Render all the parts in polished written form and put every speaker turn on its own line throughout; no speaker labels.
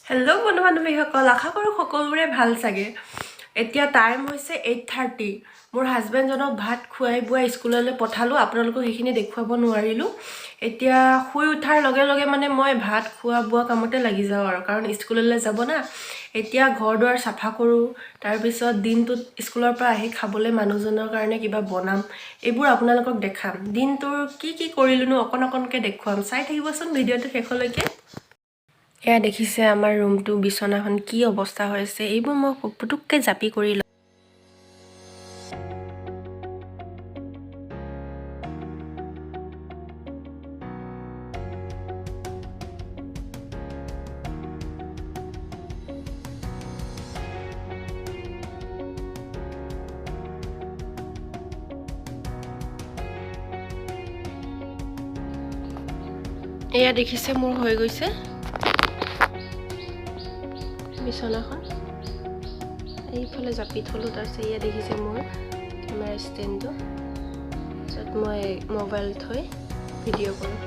Hello' বন্ধু বান্ধৱীসকল, আশা কৰোঁ সকলোৰে ভাল চাগে। এতিয়া টাইম হৈছে 8:30। মোৰ হাজবেণ্ডজনক ভাত খুৱাই বুৱাই স্কুললৈ পঠালোঁ। আপোনালোকক সেইখিনি দেখুৱাব নোৱাৰিলোঁ। এতিয়া শুই উঠাৰ লগে লগে মানে মই ভাত খোৱা বোৱা কামতে লাগি যাওঁ আৰু, কাৰণ স্কুললৈ যাব না। এতিয়া ঘৰ দুৱাৰ চাফা কৰোঁ, তাৰপিছত দিনটোত স্কুলৰ পৰা আহি খাবলৈ মানুহজনৰ কাৰণে কিবা বনাম, এইবোৰ আপোনালোকক দেখাম। দিনটোৰ কি কি কৰিলোনো অকণ অকণকৈ দেখুৱাম, চাই থাকিবচোন ভিডিঅ'টো শেষলৈকে। এয়া দেখিছে আমাৰ ৰুমটো, বিচনাখন কি অৱস্থা হৈছে, এইবোৰ মই পুতুককৈ জাপি কৰি লওঁ। এয়া দেখিছে মোৰ হৈ গৈছে বিচনাখন, এইফালে জাপি থলোঁ। তাৰপিছত এয়া দেখিছে মোৰ কেমেৰা ষ্টেণ্ডটো, য'ত মই মোবাইল থৈ ভিডিঅ' কৰোঁ।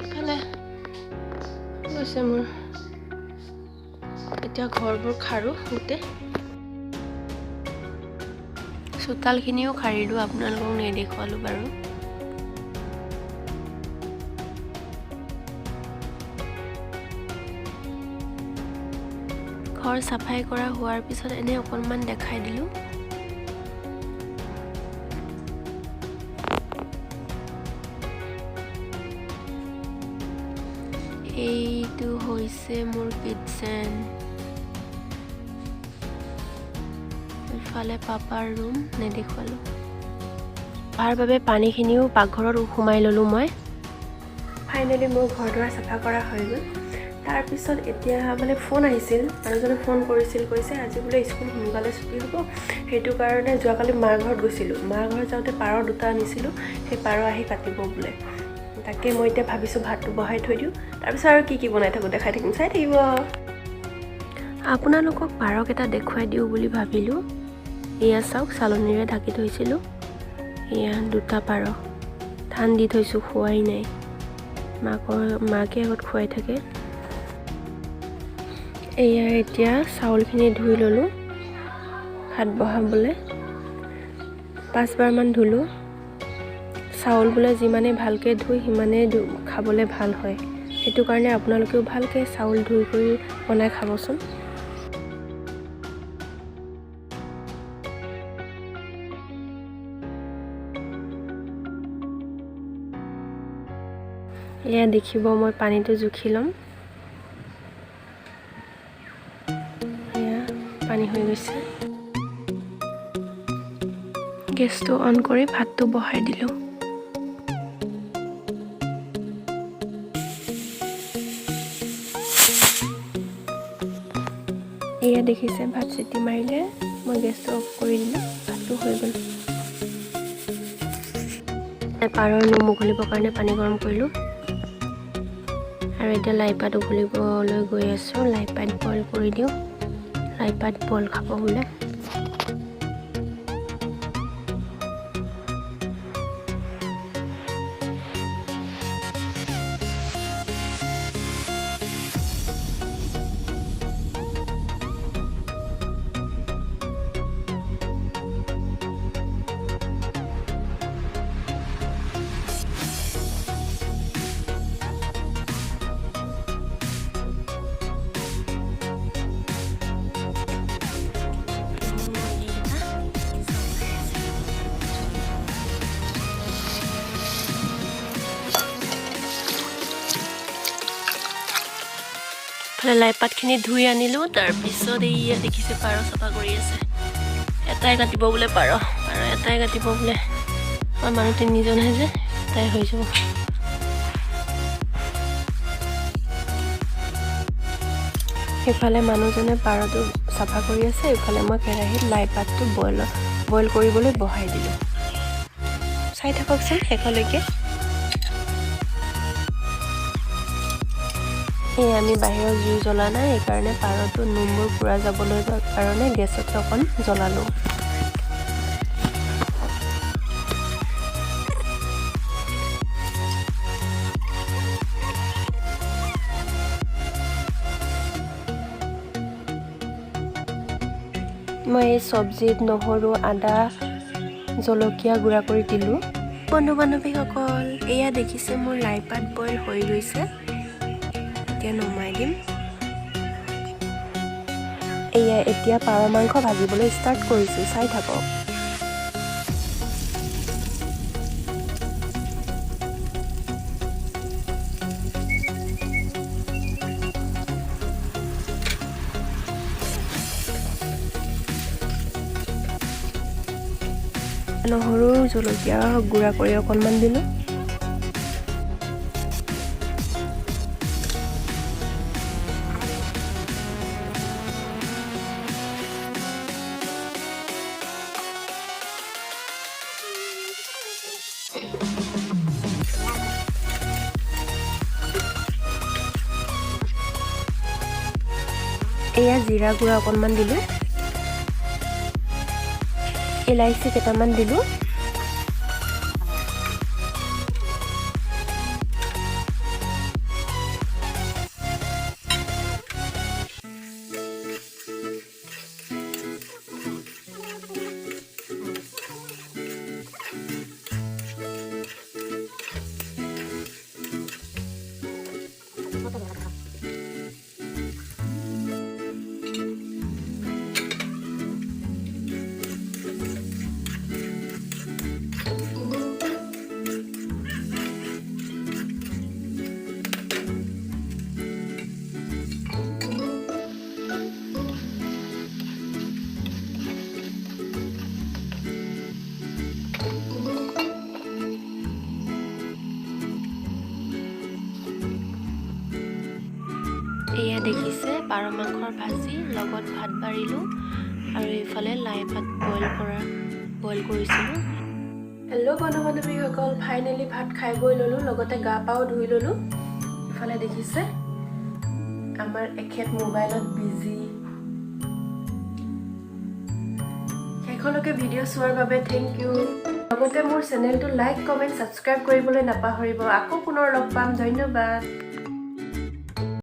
ইফালে গৈছে মোৰ। এতিয়া ঘৰবোৰ খাৰোঁ গোটেই, চোতালখিনিও খাৰিলোঁ, আপোনালোকক নেদেখুৱালোঁ বাৰু। ঘৰ চাফাই কৰা হোৱাৰ পিছত এনে অকণমান দেখাই দিলোঁ। এইটো হৈছে মোৰ কিটচেন, ইফালে পাপাৰ ৰুম নেদেখুৱালোঁ। তাৰ বাবে পানীখিনিও পাকঘৰত সোমাই ল'লোঁ মই। ফাইনেলি মোৰ ঘৰ দুৱাৰ চাফা কৰা হৈ গ'ল। তাৰপিছত এতিয়া মানে ফোন আহিছিল, মানুহজনে ফোন কৰিছিল, কৈছে আজি বোলে স্কুল সোনকালে ছুটি হ'ব। সেইটো কাৰণে যোৱাকালি মাৰ ঘৰত গৈছিলোঁ। মাৰ ঘৰত যাওঁতে পাৰ দুটা আনিছিলোঁ, সেই পাৰ আহি কাটিব বোলে। তাকে মই এতিয়া ভাবিছোঁ ভাতটো বহাই থৈ দিওঁ, তাৰপিছত আৰু কি কি বনাই থাকোঁ দেখাই থাকিম, চাই থাকিব। আপোনালোকক পাৰকেইটা দেখুৱাই দিওঁ বুলি ভাবিলোঁ। এয়া চাওক, চালনীৰে ঢাকি থৈছিলোঁ। এয়া দুটা পাৰ, ধান দি থৈছোঁ, খোৱাই নাই। মাকে আগত খুৱাই থাকে। এয়া এতিয়া চাউলখিনি ধুই ল'লোঁ ভাত বহাবলৈ। 5বাৰমান ধুলোঁ। চাউল বোলে যিমানে ভালকৈ ধুই সিমানেই খাবলৈ ভাল হয়, সেইটো কাৰণে আপোনালোকেও ভালকৈ চাউল ধুই কৰি বনাই খাবচোন। এয়া দেখিব, মই পানীটো জুখি ল'ম। এয়া পানী হৈ গৈছে। গেছটো অন কৰি ভাতটো বহাই দিলোঁ। এয়া দেখিছে, ভাত চিটি মাৰিলে মই গেছটো অফ কৰি দিলোঁ, ভাতটো হৈ গ'ল। পাৰৰ নোম উঘলিবৰ কাৰণে পানী গৰম কৰিলোঁ, আৰু এতিয়া লাই পাত উঘলিবলৈ গৈ আছোঁ। লাই পাত বইল কৰি দিওঁ, লাই পাত বইল খাব বোলে। লাই পাতখিনি ধুই আনিলোঁ। তাৰপিছত এইয়া দেখিছে, পাৰ চাফা কৰি আছে। এটাই কাটিব বোলে পাৰ এটাই কাটিব বোলে। আমাৰ মানুহ 3জনহে যে, এটাই হৈ যাব। সেইফালে মানুহজনে পাৰটো চাফা কৰি আছে, এইফালে মই কেৰাহীত লাই পাতটো বইল কৰিবলৈ বহাই দিলোঁ। চাই থাককচোন শেষলৈকে। আমি বাহিৰৰ জুই জ্বলা নাই, সেইকাৰণে পাৰটো নোমবোৰ পুৰা যাবলৈ কাৰণে গেছতে অকণ জ্বলালোঁ। মই এই চব্জিত নহৰু আদা জলকীয়া গুড়া কৰি দিলোঁ। বন্ধু বান্ধৱীসকল, এয়া দেখিছে মোৰ লাই পাত বইল হৈ গৈছে। এতিয়া নমাই দিম। এয়া এতিয়া পাৰ মাংস ভাজিবলৈ ষ্টাৰ্ট কৰিছোঁ, চাই থাকক। নহৰু জলকীয়া গুড়া কৰি অকণমান দিলোঁ। এয়া জিৰা গুড়া অকণমান দিলোঁ। ইলাইচি কেইটামান দিলোঁ। এয়া দেখিছে পাৰ মাংসৰ ভাজি লগত ভাত বাঢ়িলোঁ আৰু এইফালে লাই পাত বইল কৰিছিলোঁ। হেল্ল' বন্ধু বান্ধৱীসকল, ফাইনেলি ভাত খাই বৈ ল'লোঁ, লগতে গা পাও ধুই ল'লোঁ। ইফালে দেখিছে আমাৰ এখেত মোবাইলত বিজি। শেষলৈকে ভিডিঅ' চোৱাৰ বাবে থেংক ইউ। লগতে মোৰ চেনেলটো লাইক কমেণ্ট ছাবস্ক্ৰাইব কৰিবলৈ নাপাহৰিব। আকৌ পুনৰ লগ পাম। ধন্যবাদ।